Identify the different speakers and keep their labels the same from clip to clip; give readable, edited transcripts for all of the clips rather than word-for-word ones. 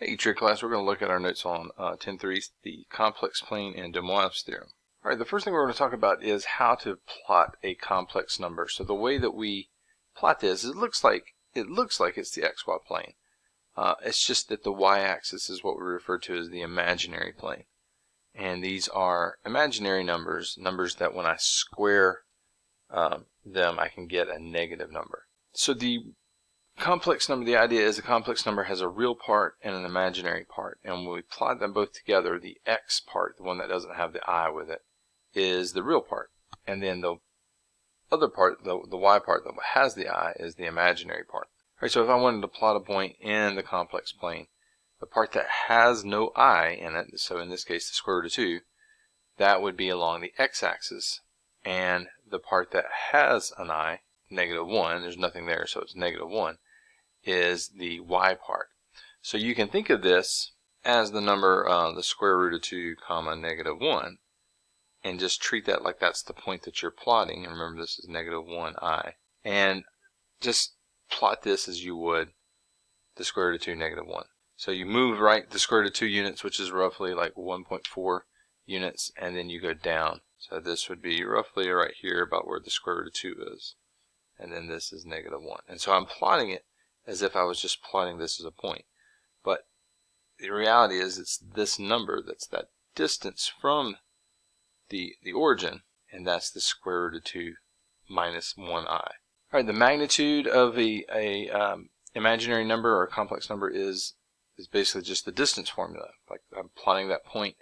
Speaker 1: Hey, trig class, we're going to look at our notes on 10.3, the complex plane and DeMoive's theorem. All right, the first thing we're going to talk about is how to plot a complex number. So the way that we plot this, it looks like it's the xy plane. It's just that the y-axis is what we refer to as the imaginary plane. And these are imaginary numbers, numbers that when I square them, I can get a negative number. So the complex number, the idea is a complex number has a real part and an imaginary part, and when we plot them both together, the x part, the one that doesn't have the I with it, is the real part, and then the other part, the y part that has the I, is the imaginary part. All right, so if I wanted to plot a point in the complex plane, the part that has no I in it, so in this case the square root of 2, that would be along the x-axis, and the part that has an I, negative 1, there's nothing there, so it's negative 1, is the y part. So you can think of this as the number, the square root of 2 comma negative 1, and just treat that like that's the point that you're plotting. And remember, this is negative 1i, and just plot this as you would the square root of 2 negative 1. So you move right the square root of 2 units, which is roughly like 1.4 units, and then you go down. So this would be roughly right here about where the square root of 2 is, and then this is negative 1. And so I'm plotting it as if I was just plotting this as a point. But the reality is it's this number that's that distance from the origin, and that's the square root of 2 minus 1i. All right, the magnitude of a imaginary number or a complex number is basically just the distance formula. Like I'm plotting that point.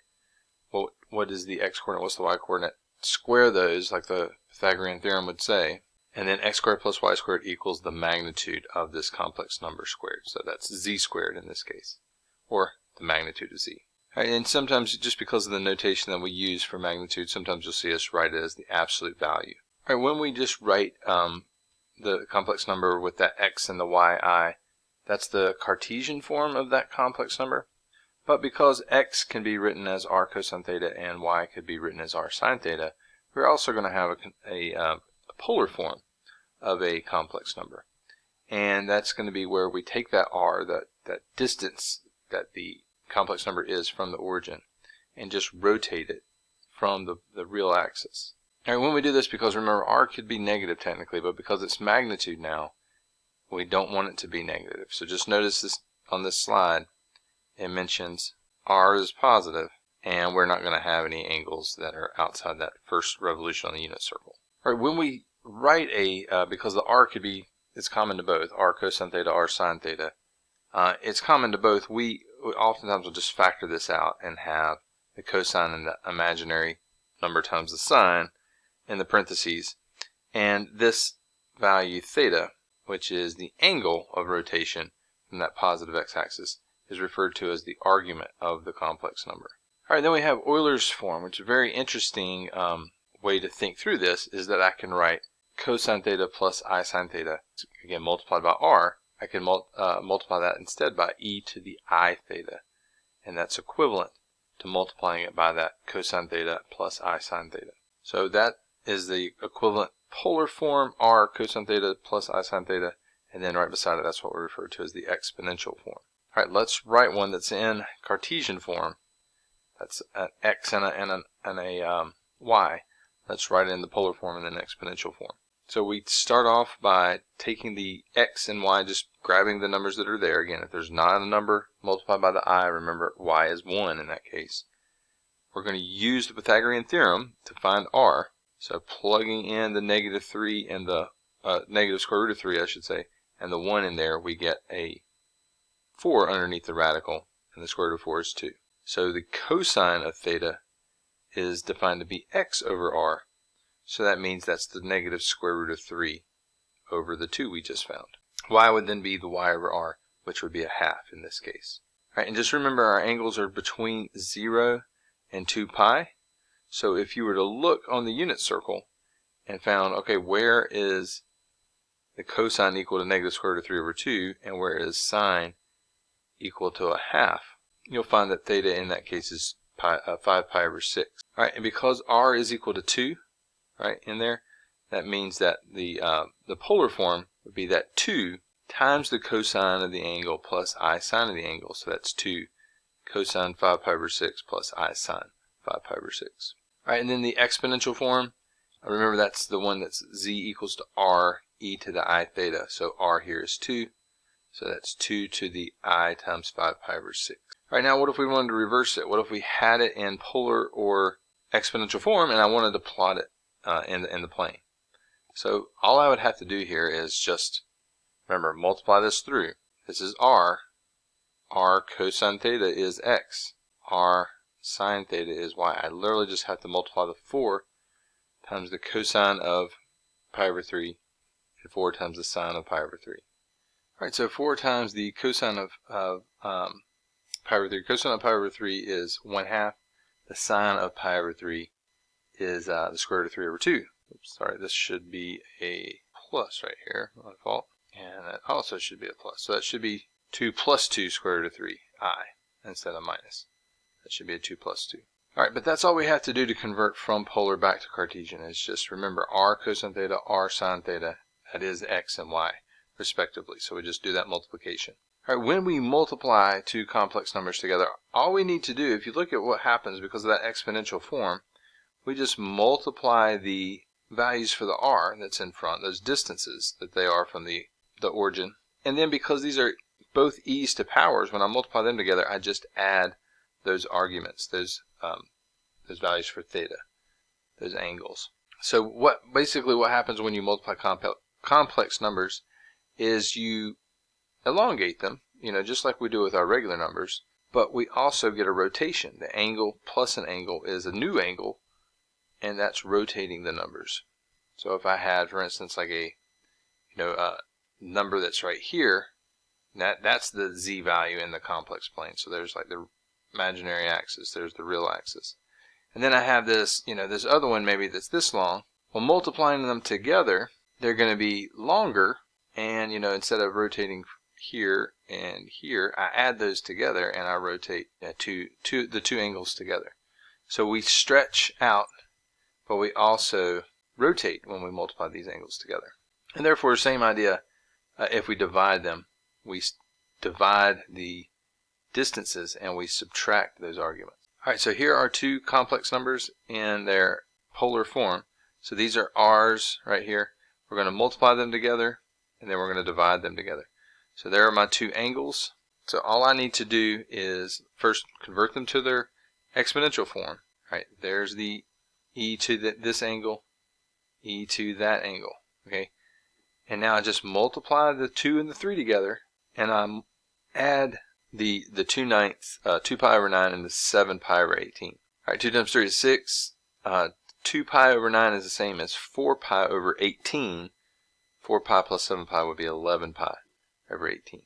Speaker 1: What is the x coordinate? What's the y coordinate? Square those, like the Pythagorean theorem would say, and then x squared plus y squared equals the magnitude of this complex number squared. So that's z squared in this case, or the magnitude of z. All right, and sometimes, just because of the notation that we use for magnitude, sometimes you'll see us write it as the absolute value. All right, when we just write the complex number with that x and the yi, that's the Cartesian form of that complex number. But because x can be written as r cosine theta and y could be written as r sine theta, we're also going to have a polar form of a complex number, and that's going to be where we take that r, that distance that the complex number is from the origin, and just rotate it from the real axis. All right, when we do this, because remember r could be negative technically, but because it's magnitude now, we don't want it to be negative. So just notice this on this slide, it mentions r is positive, and we're not going to have any angles that are outside that first revolution on the unit circle. All right, when we write because the r could be, it's common to both, r cosine theta, r sine theta, it's common to both. We oftentimes will just factor this out and have the cosine and the imaginary number times the sine in the parentheses, and this value theta, which is the angle of rotation from that positive x-axis, is referred to as the argument of the complex number. All right, then we have Euler's form, which is a very interesting way to think through this, is that I can write cosine theta plus I sine theta, again multiplied by r. I can multiply that instead by e to the I theta, and that's equivalent to multiplying it by that cosine theta plus I sine theta. So that is the equivalent polar form, r cosine theta plus I sine theta, and then right beside it, that's what we refer to as the exponential form. All right, let's write one that's in Cartesian form. That's an x and a y. Let's write it in the polar form and then exponential form. So we start off by taking the x and y, just grabbing the numbers that are there. Again, if there's not a number multiplied by the I, remember y is 1 in that case. We're going to use the Pythagorean theorem to find r. So plugging in the negative 3 and the negative square root of 3, I should say, and the 1 in there, we get a 4 underneath the radical, and the square root of 4 is 2. So the cosine of theta is defined to be x over r. So that means that's the negative square root of 3 over the 2 we just found. Y would then be the y over r, which would be a half in this case. All right, and just remember our angles are between 0 and 2 pi. So if you were to look on the unit circle and found, okay, where is the cosine equal to negative square root of 3 over 2, and where is sine equal to a half, you'll find that theta in that case is 5 pi over 6. All right, and because r is equal to 2, right in there, that means that the polar form would be that 2 times the cosine of the angle plus I sine of the angle. So that's 2 cosine 5 pi over 6 plus I sine 5 pi over 6. All right, and then the exponential form, remember that's the one that's z equals to r e to the I theta. So r here is 2. So that's 2 to the I times 5 pi over 6. All right, now what if we wanted to reverse it? What if we had it in polar or exponential form and I wanted to plot it in the plane? So all I would have to do here is just, remember, multiply this through. This is r. R cosine theta is x. R sine theta is y. I literally just have to multiply the 4 times the cosine of pi over 3 and 4 times the sine of pi over 3. All right, so 4 times the cosine of pi over 3. Cosine of pi over 3 is 1/2. The sine of pi over 3 is the square root of 3 over 2. Oops, sorry, this should be a plus right here, my fault. And that also should be a plus. So that should be 2 plus 2 square root of 3, I, instead of minus. That should be a 2 plus 2. All right, but that's all we have to do to convert from polar back to Cartesian. Is just remember r cosine theta, r sine theta, that is x and y, respectively. So we just do that multiplication. All right, when we multiply two complex numbers together, all we need to do, if you look at what happens because of that exponential form, we just multiply the values for the r that's in front, those distances that they are from the origin. And then because these are both e's to powers, when I multiply them together, I just add those arguments, those values for theta, those angles. So basically what happens when you multiply complex numbers is you elongate them, just like we do with our regular numbers, but we also get a rotation. The angle plus an angle is a new angle, and that's rotating the numbers. So if I had, for instance, like a number that's right here, that's the z value in the complex plane. So there's like the imaginary axis, there's the real axis. And then I have this, this other one maybe that's this long. Well, multiplying them together, they're going to be longer, and instead of rotating here and here, I add those together and I rotate the two angles together. So we stretch out, but we also rotate when we multiply these angles together. And therefore, same idea, if we divide them, we divide the distances and we subtract those arguments. All right, so here are two complex numbers in their polar form. So these are r's right here. We're going to multiply them together, and then we're going to divide them together. So there are my two angles. So all I need to do is first convert them to their exponential form. Right, there's the e to this angle, e to that angle. Okay, and now I just multiply the 2 and the 3 together, and I add the 2/9, 2 pi over 9, and the 7 pi over 18. All right, 2 times 3 is 6. 2 pi over 9 is the same as 4 pi over 18. 4 pi plus 7 pi would be 11 pi over 18.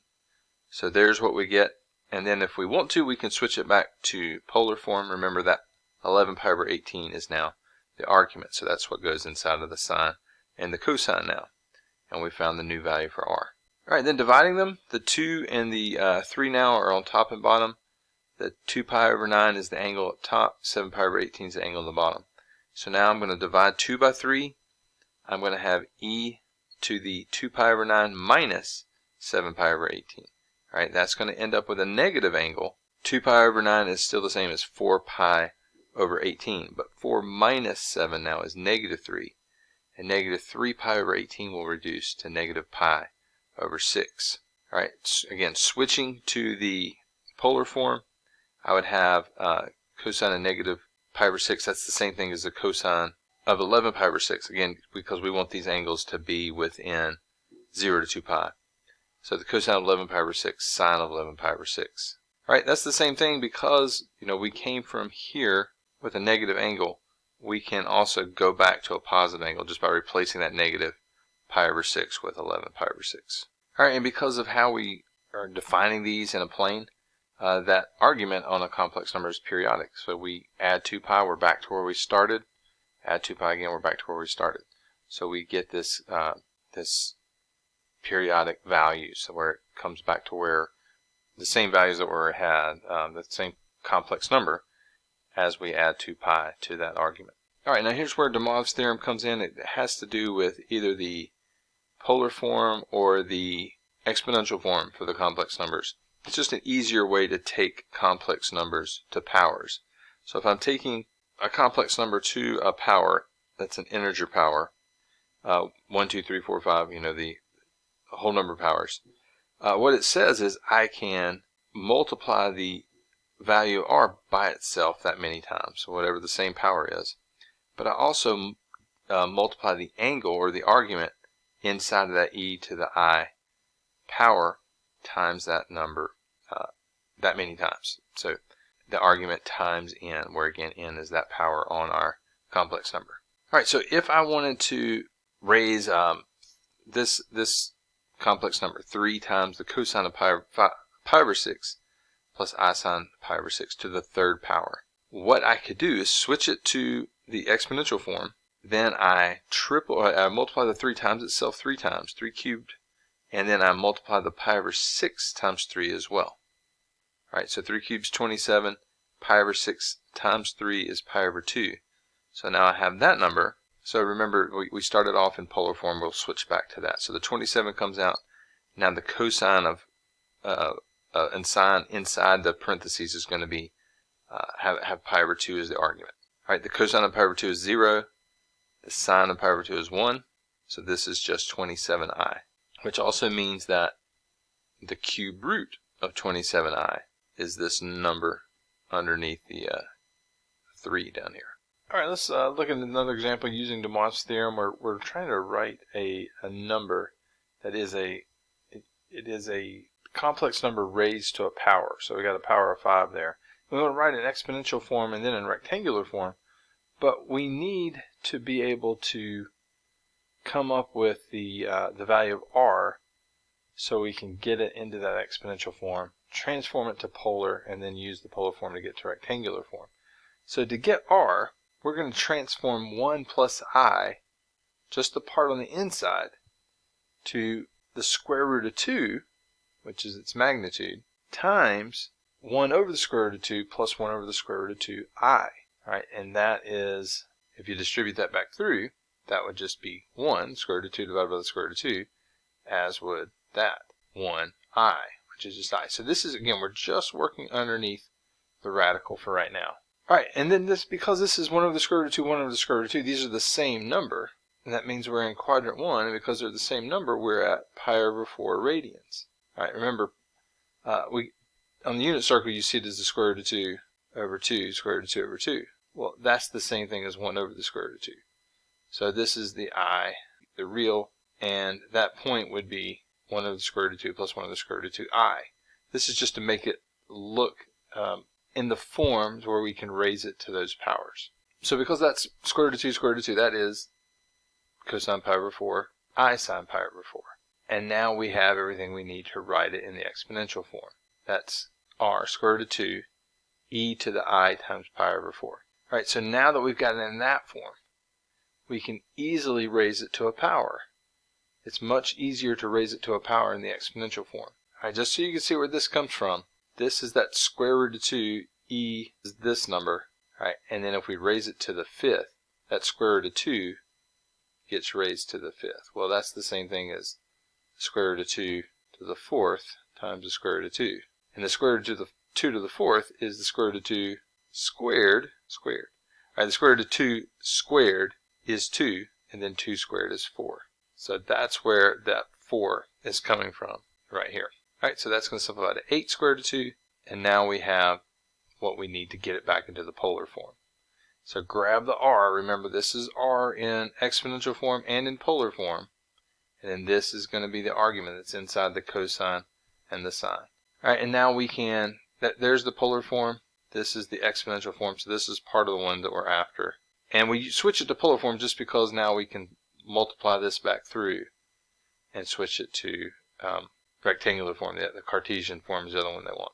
Speaker 1: So there's what we get. And then if we want to, we can switch it back to polar form. Remember that 11 pi over 18 is now the argument. So that's what goes inside of the sine and the cosine now. And we found the new value for r. All right, then dividing them, the 2 and the 3 now are on top and bottom. The 2 pi over 9 is the angle up top. 7 pi over 18 is the angle on the bottom. So now I'm going to divide 2 by 3. I'm going to have e to the 2 pi over 9 minus 7 pi over 18. All right, that's going to end up with a negative angle. 2 pi over 9 is still the same as 4 pi over 18, but 4 minus 7 now is negative 3. And negative 3 pi over 18 will reduce to negative pi over 6. All right, again, switching to the polar form, I would have cosine of negative pi over 6. That's the same thing as the cosine of 11 pi over 6, again, because we want these angles to be within 0 to 2 pi. So the cosine of 11 pi over 6, sine of 11 pi over 6. All right, that's the same thing because, we came from here with a negative angle. We can also go back to a positive angle just by replacing that negative pi over 6 with 11 pi over 6. All right, and because of how we are defining these in a plane, that argument on a complex number is periodic. So we add 2 pi, we're back to where we started. Add 2 pi again, we're back to where we started. So we get this this periodic value, so where it comes back to where the same values that we had, the same complex number, as we add 2 pi to that argument. All right, now here's where DeMoive's theorem comes in. It has to do with either the polar form or the exponential form for the complex numbers. It's just an easier way to take complex numbers to powers. So if I'm taking a complex number to a power, that's an integer power, 1, 2, 3, 4, 5, the whole number of powers. What it says is I can multiply the value r by itself that many times, so whatever the same power is. But I also multiply the angle or the argument inside of that e to the I power times that number that many times. So the argument times n, where again n is that power on our complex number. Alright, so if I wanted to raise this complex number 3 times the cosine of pi over 6 plus I sine pi over 6 to the third power, what I could do is switch it to the exponential form. Then I multiply the 3 times itself 3 times, 3 cubed, and then I multiply the pi over 6 times 3 as well. Alright, so 3 cubed is 27, pi over 6 times 3 is pi over 2. So now I have that number. So remember, we started off in polar form, we'll switch back to that. So the 27 comes out. Now the cosine of and sine inside the parentheses is going to be have pi over 2 as the argument. Alright, the cosine of pi over 2 is 0. The sine of pi over 2 is 1. So this is just 27i, which also means that the cube root of 27i is this number underneath the 3 down here. Alright, let's look at another example using DeMoive's theorem where we're trying to write a number that is it is a complex number raised to a power. So we got a power of 5 there. We want to write an exponential form and then in rectangular form, but we need to be able to come up with the value of r so we can get it into that exponential form, transform it to polar, and then use the polar form to get to rectangular form. So to get r, we're going to transform 1 plus I, just the part on the inside, to the square root of 2, which is its magnitude, times 1 over the square root of 2 plus 1 over the square root of 2i. Alright, and that is, if you distribute that back through, that would just be 1, square root of 2 divided by the square root of 2, as would that, 1i, which is just I. So this is, again, we're just working underneath the radical for right now. Alright, and then this, because this is 1 over the square root of 2, 1 over the square root of 2, these are the same number, and that means we're in quadrant 1, and because they're the same number, we're at pi over 4 radians. Alright, remember, on the unit circle you see it as the square root of 2 over 2, square root of 2 over 2. Well, that's the same thing as 1 over the square root of 2. So this is the I, the real, and that point would be 1 over the square root of 2 plus 1 over the square root of 2i. This is just to make it look in the forms where we can raise it to those powers. So because that's square root of 2, square root of 2, that is cosine pi over 4, I sine pi over 4. And now we have everything we need to write it in the exponential form. That's r square root of 2 e to the I times pi over 4. Alright, so now that we've got it in that form, we can easily raise it to a power. It's much easier to raise it to a power in the exponential form. Alright, just so you can see where this comes from, this is that square root of 2, e is this number, right? And then if we raise it to the 5th, that square root of 2 gets raised to the 5th. Well, that's the same thing as the square root of 2 to the 4th times the square root of 2. And the square root of the 2 to the 4th is the square root of 2 squared. Alright, the square root of 2 squared is 2, and then 2 squared is 4. So that's where that 4 is coming from, right here. Alright, so that's going to simplify to 8 square root of 2, and now we have what we need to get it back into the polar form. So grab the r, remember this is r in exponential form and in polar form, and then this is going to be the argument that's inside the cosine and the sine. Alright, and now we can, there's the polar form, this is the exponential form, so this is part of the one that we're after. And we switch it to polar form just because now we can multiply this back through and switch it to rectangular form. The Cartesian form is the other one they want.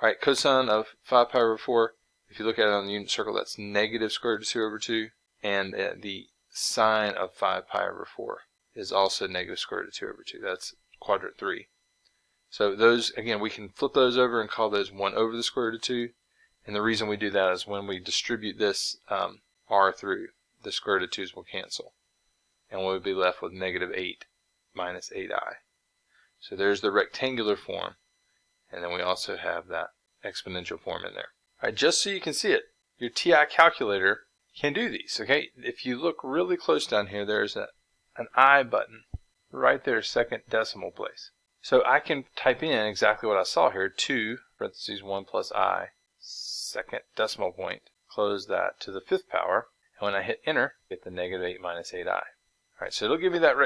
Speaker 1: Alright, cosine of 5 pi over 4, if you look at it on the unit circle, that's negative square root of 2 over 2, and the sine of 5 pi over 4 is also negative square root of 2 over 2. That's quadrant 3. So those, again, we can flip those over and call those 1 over the square root of 2, and the reason we do that is when we distribute this r through, the square root of 2's will cancel, and we'll be left with negative 8 minus 8i. So there's the rectangular form, and then we also have that exponential form in there. All right, just so you can see it, your TI calculator can do these, okay? If you look really close down here, there's an I button right there, second decimal place. So I can type in exactly what I saw here, 2 parentheses 1 plus I, second decimal point, close that to the 5th power, and when I hit enter, get the negative 8 minus 8I. All right, so it'll give me that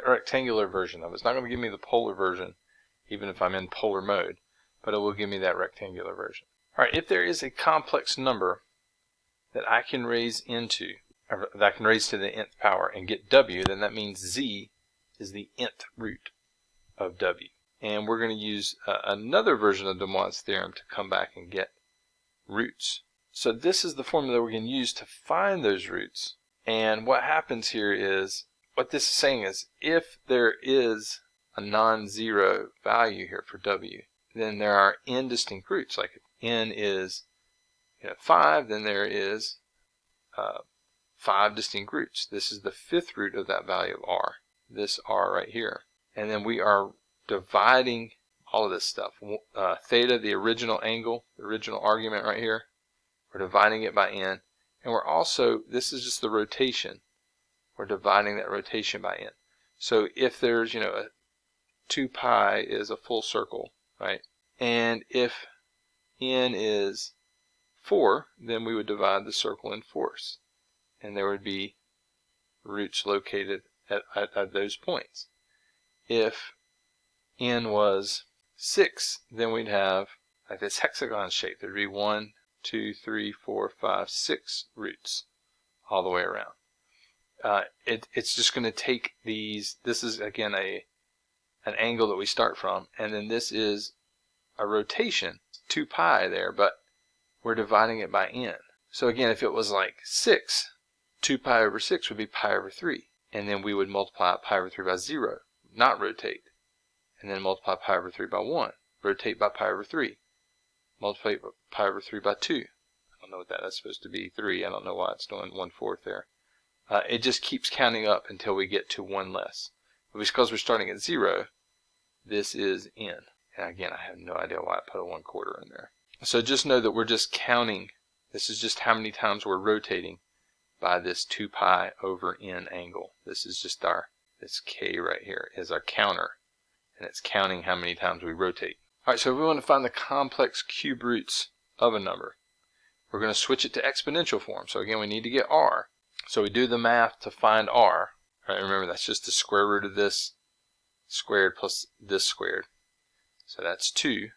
Speaker 1: rectangular version of it. It's not going to give me the polar version, even if I'm in polar mode, but it will give me that rectangular version. All right, if there is a complex number that I can raise into, or that I can raise to the nth power and get W, then that means Z is the nth root of W. And we're going to use another version of DeMoive's theorem to come back and get roots. So this is the formula we're going to use to find those roots. And what happens here is, what this is saying is, if there is a non-zero value here for W, then there are n distinct roots. Like if n is 5, then there is 5 distinct roots. This is the 5th root of that value of r, this r right here. And then we are dividing all of this stuff. Theta, the original angle, the original argument right here, we're dividing it by n. And we're also, this is just the rotation, we're dividing that rotation by n. So if there's, 2 pi is a full circle, right? And if n is 4, then we would divide the circle in fourths. And there would be roots located at those points. If n was 6, then we'd have like this hexagon shape. There'd be 1, 2, 3, 4, 5, 6 roots all the way around. It's just going to take these. This is again an angle that we start from, and then this is a rotation, 2 pi there, but we're dividing it by n. So again, if it was like 6, 2 pi over 6 would be pi over 3, and then we would multiply pi over 3 by 0, not rotate, and then multiply pi over 3 by 1, rotate by pi over 3, multiply pi over 3 by 2. I don't know what that's supposed to be, 3. I don't know why it's doing 1/4 there. It just keeps counting up until we get to 1 less. But because we're starting at 0, this is n. And again, I have no idea why I put a 1/4 in there. So just know that we're just counting. This is just how many times we're rotating by this 2 pi over n angle. This is just this k right here is our counter. And it's counting how many times we rotate. All right, so if we want to find the complex cube roots of a number, we're going to switch it to exponential form. So again, we need to get r. So we do the math to find r. All right, remember, that's just the square root of this squared plus this squared. So that's 2.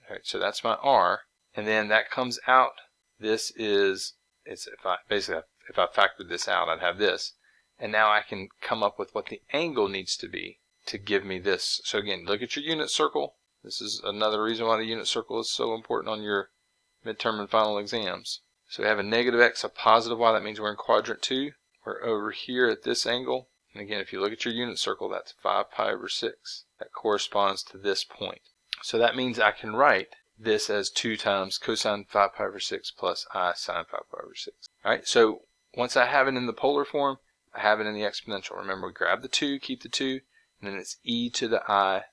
Speaker 1: All right, so that's my r. And then that comes out. This is, if I factored this out, I'd have this. And now I can come up with what the angle needs to be to give me this. So again, look at your unit circle. This is another reason why the unit circle is so important on your midterm and final exams. So we have a negative x, a positive y. That means we're in quadrant 2. We're over here at this angle. And again, if you look at your unit circle, that's 5 pi over 6. That corresponds to this point. So that means I can write this as 2 times cosine 5 pi over 6 plus I sine 5 pi over 6. All right, so once I have it in the polar form, I have it in the exponential. Remember, we grab the 2, keep the 2, and then it's e to the I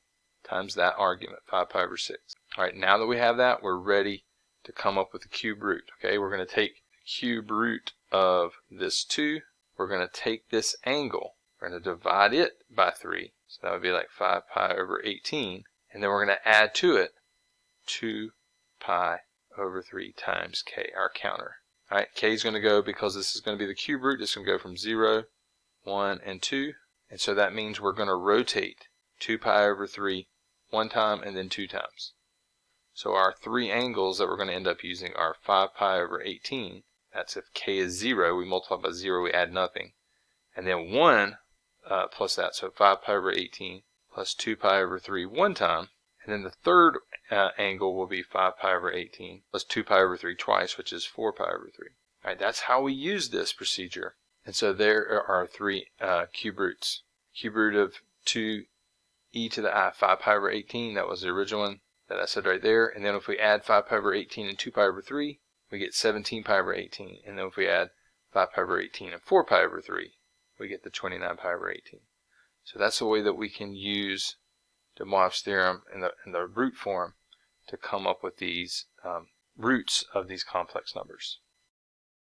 Speaker 1: times that argument, 5 pi over 6. All right, now that we have that, we're ready to come up with the cube root. Okay, we're going to take the cube root of this 2. We're going to take this angle. We're going to divide it by 3. So that would be like 5 pi over 18. And then we're going to add to it 2 pi over 3 times k, our counter. All right, k is going to go, because this is going to be the cube root, it's going to go from 0, 1, and 2. And so that means we're going to rotate 2 pi over 3 one time and then 2 times. So our 3 angles that we're going to end up using are 5 pi over 18. That's if k is 0, we multiply by 0, we add nothing. And then 1 plus that, so 5 pi over 18 plus 2 pi over 3 one time. And then the third angle will be 5 pi over 18 plus 2 pi over 3 twice, which is 4 pi over 3. All right, that's how we use this procedure. And so there are our 3 cube roots. Cube root of 2 e to the I, 5 pi over 18, that was the original one that I said right there. And then if we add 5 pi over 18 and 2 pi over 3, we get 17 pi over 18. And then if we add 5 pi over 18 and 4 pi over 3, we get the 29 pi over 18. So that's the way that we can use DeMoive's theorem in the root form to come up with these roots of these complex numbers.